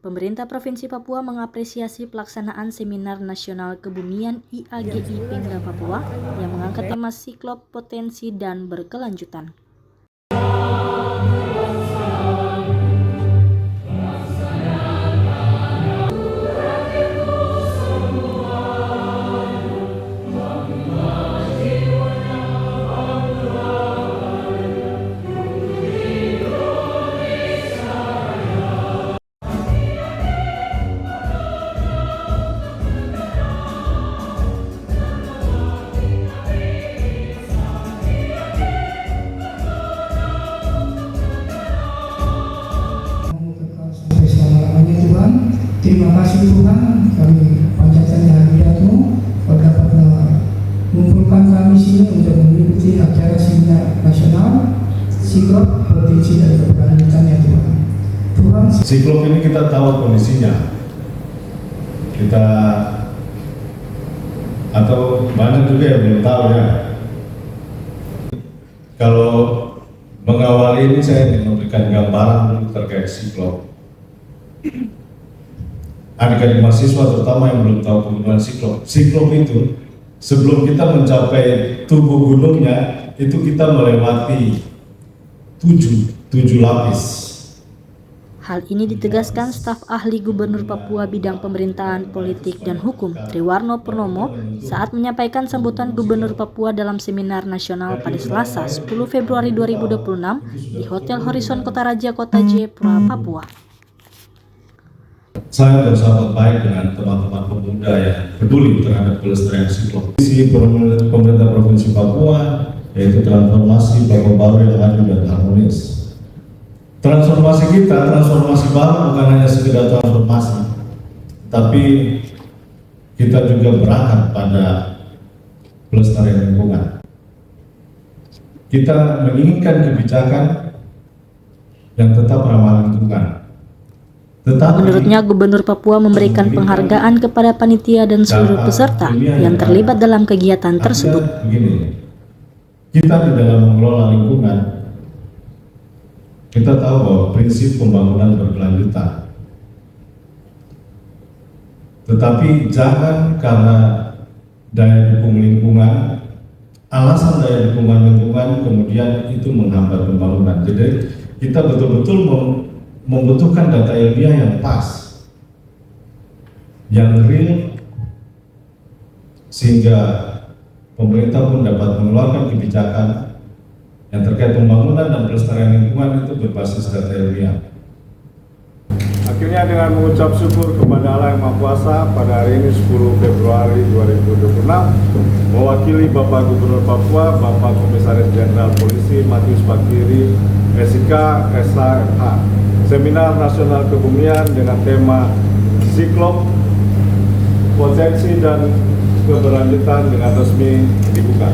Pemerintah Provinsi Papua mengapresiasi pelaksanaan Seminar Nasional Kebumian IAGI Pemda Papua yang mengangkat tema siklop potensi dan berkelanjutan. Terima kasih Tuhan, kami panjatkan hadirat-Mu dapat mengumpulkan kami sini untuk mengikuti acara seminar nasional siklop potensi dan keberlanjutan ya Tuhan. Siklop ini kita tahu kondisinya, kita atau banyak juga yang belum tahu ya. Kalau mengawali ini saya ingin memberikan gambaran dulu terkait siklop. Adik-adik mahasiswa terutama yang belum tahu penggunaan siklop. Siklop itu sebelum kita mencapai tubuh gunungnya itu kita melewati tujuh lapis. Hal ini ditegaskan staf ahli Gubernur Papua bidang pemerintahan, politik, dan hukum Triwarno Purnomo saat menyampaikan sambutan Gubernur Papua dalam seminar nasional pada Selasa 10 Februari 2026 di Hotel Horizon Kota Raja Kota Jayapura, Papua. Saya bersahabat baik dengan teman-teman pemuda yang peduli terhadap pelestarian siklop. Visi pemerintah Provinsi Papua yaitu transformasi Papua baru yang adil dan harmonis. Transformasi kita, transformasi baru bukan hanya sekedar transformasi, tapi kita juga berangkat pada pelestarian lingkungan. Kita menginginkan kebijakan yang tetap ramah lingkungan. Menurutnya, Gubernur Papua memberikan penghargaan kepada panitia dan seluruh peserta yang terlibat dalam kegiatan tersebut. Begini, kita di dalam mengelola lingkungan, kita tahu bahwa prinsip pembangunan berkelanjutan. Tetapi jangan karena daya dukung lingkungan, alasan daya dukungan lingkungan kemudian itu menghambat pembangunan. Jadi kita betul-betul membutuhkan data ilmiah yang pas, yang real, sehingga pemerintah pun dapat mengeluarkan kebijakan yang terkait pembangunan dan pelestarian lingkungan itu berbasis data ilmiah. Akhirnya dengan mengucap syukur kepada Allah Yang Maha Kuasa pada hari ini 10 Februari 2026, mewakili Bapak Gubernur Papua, Bapak Komisaris Jenderal Polisi Matius Pakiri, SIK, SHMH, Seminar Nasional Kebumian dengan tema Siklop Potensi dan Keberlanjutan dengan resmi dibuka.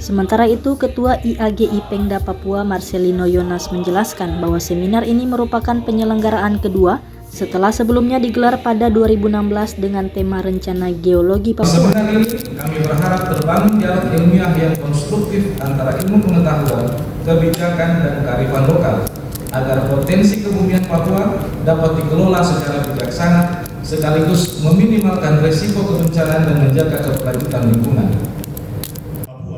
Sementara itu, Ketua IAGI Pemda Papua Marcelino Yonas menjelaskan bahwa seminar ini merupakan penyelenggaraan kedua setelah sebelumnya digelar pada 2016 dengan tema Rencana Geologi Papua. Seminar ini kami berharap terbangun dialog ilmiah yang konstruktif antara ilmu pengetahuan, kebijakan, dan kearifan lokal agar potensi kebumian Papua dapat dikelola secara bijaksana sekaligus meminimalkan risiko kebencanaan dan menjaga keberlanjutan lingkungan.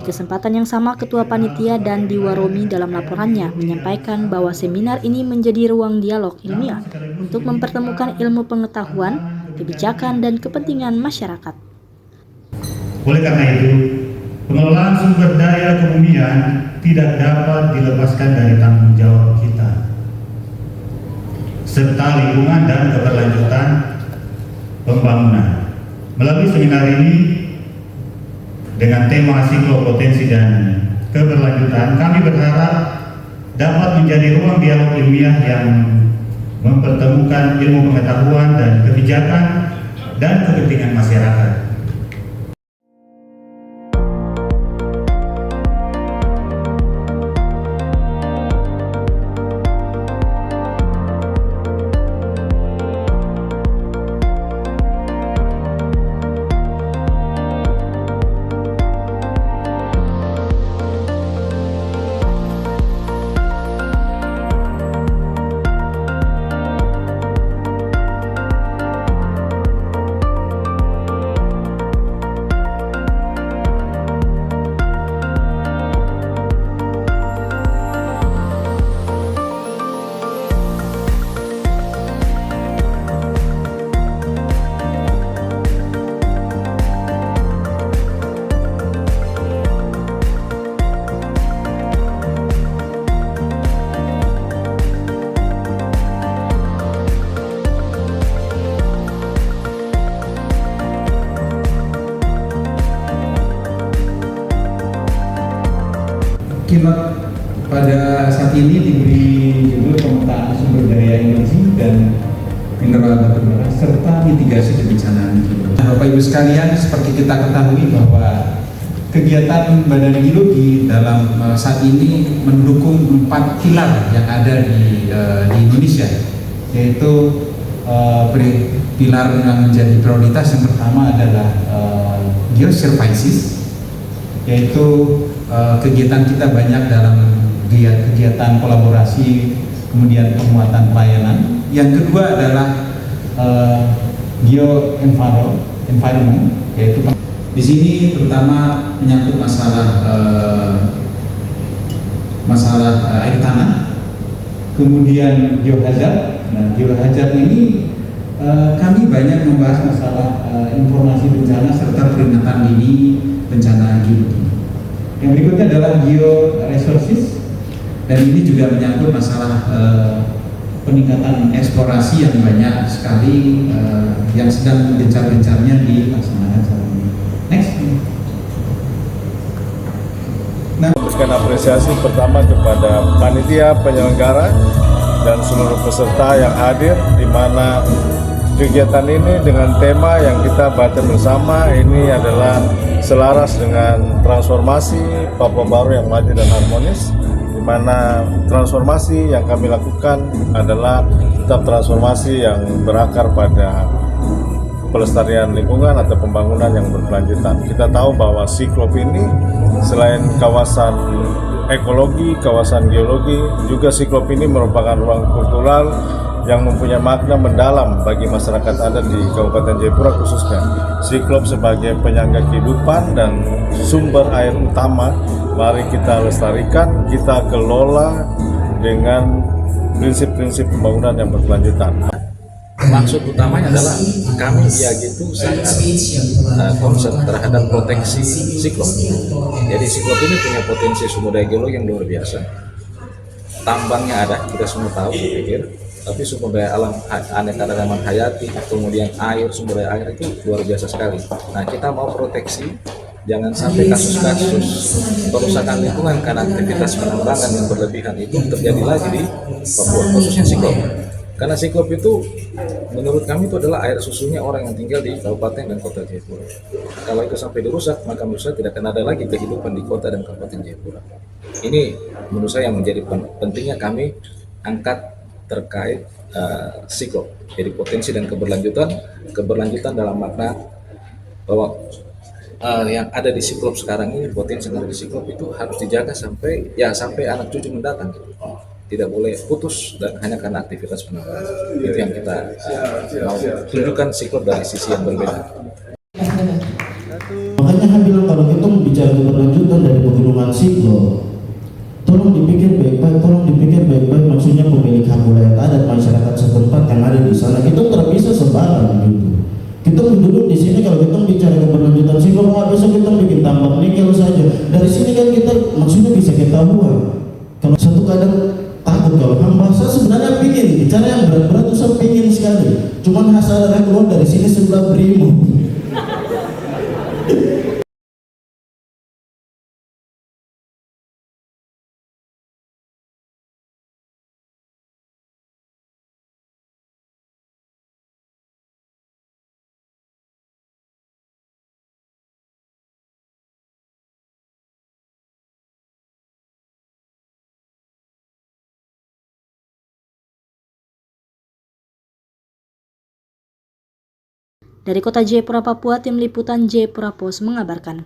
Di kesempatan yang sama, Ketua Panitia Dandi Waromi dalam laporannya menyampaikan bahwa seminar ini menjadi ruang dialog ilmiah untuk mempertemukan ilmu pengetahuan, kebijakan, dan kepentingan masyarakat. Oleh karena itu, pengelolaan sumber daya kebumian tidak dapat dilepaskan dari tanggung jawab kita, serta lingkungan dan keberlanjutan pembangunan. Melalui seminar ini, dengan tema siklop potensi dan keberlanjutan, kami berharap dapat menjadi ruang dialog ilmiah yang mempertemukan ilmu pengetahuan dan kebijakan dan kepentingan masyarakat. Kilat pada saat ini diberi judul pemetaan sumber daya energi dan mineral batu bara serta mitigasi kebencanaan geologi. Bapak Ibu sekalian, seperti kita ketahui bahwa kegiatan Badan Geologi dalam saat ini mendukung 4 pilar yang ada di Indonesia, yaitu pilar yang menjadi prioritas. Yang pertama adalah geoservices, yaitu kegiatan kita banyak dalam kegiatan kolaborasi, kemudian penguatan pelayanan. Yang kedua adalah environment, yaitu di sini terutama menyangkut masalah air tanah, kemudian geohazard. Nah, geohazard ini kami banyak membahas masalah informasi bencana serta peringatan dini bencana geologi. Yang berikutnya adalah georesources, dan ini juga menyangkut masalah peningkatan eksplorasi yang banyak sekali yang sedang gencar-gencarnya dilaksanakan saat ini. Next. Memberikan apresiasi pertama kepada panitia penyelenggara dan seluruh peserta yang hadir, di mana kegiatan ini dengan tema yang kita baca bersama ini adalah selaras dengan transformasi Papua Baru yang maju dan harmonis, di mana transformasi yang kami lakukan adalah tetap transformasi yang berakar pada pelestarian lingkungan atau pembangunan yang berkelanjutan. Kita tahu bahwa Siklop ini selain kawasan ekologi, kawasan geologi, juga Siklop ini merupakan ruang kultural yang mempunyai makna mendalam bagi masyarakat adat di Kabupaten Jayapura khususnya. Siklop sebagai penyangga kehidupan dan sumber air utama, mari kita lestarikan, kita kelola dengan prinsip-prinsip pembangunan yang berkelanjutan. Maksud utamanya adalah kami itu sangat concern terhadap proteksi Siklop. Jadi Siklop ini punya potensi sumber daya geologi yang luar biasa. Tambangnya ada, kita semua tahu saya pikir. Tapi sumber daya alam aneka-ragaman hayati, kemudian air, sumber daya air itu luar biasa sekali. Nah, kita mau proteksi, jangan sampai kasus-kasus perusakan lingkungan karena aktivitas penambangan yang berlebihan itu terjadi lagi di Papua, khususnya Siklop. Karena Siklop itu menurut kami itu adalah air susunya orang yang tinggal di Kabupaten dan Kota Jayapura. Kalau itu sampai dirusak, maka menurut saya tidak akan ada lagi kehidupan di Kota dan Kabupaten Jayapura. Ini menurut saya yang menjadi pentingnya kami angkat terkait Siklop. Jadi potensi dan keberlanjutan dalam makna bahwa yang ada di Siklop sekarang ini, potensi yang ada di Siklop itu harus dijaga sampai anak cucu mendatang. Tidak boleh putus dan hanya karena aktivitas penambangan. Itu yang kita mau tunjukkan Siklop dari sisi yang berbeda. Makanya saya bilang kalau kita bicara keberlanjutan dari pegunungan Siklop, tolong dipikir baik-baik, maksudnya pemilik hak wilayah adat masyarakat setempat yang ada di sana. Kita tidak bisa sembarang gitu. Kita duduk di sini kalau kita bicara keberlanjutan Siklop, bisa kita bikin tambang nikel saja. Dari sini kan kita maksudnya bisa ketahuan. Kalau satu kadang takut kalau bahasa sebenarnya pingin bicara yang berat-berat itu saya pingin sekali. Cuman hasilnya keluar dari sini sebelah Brimo. Dari kota Jayapura, Papua, tim liputan Jayapura Post mengabarkan.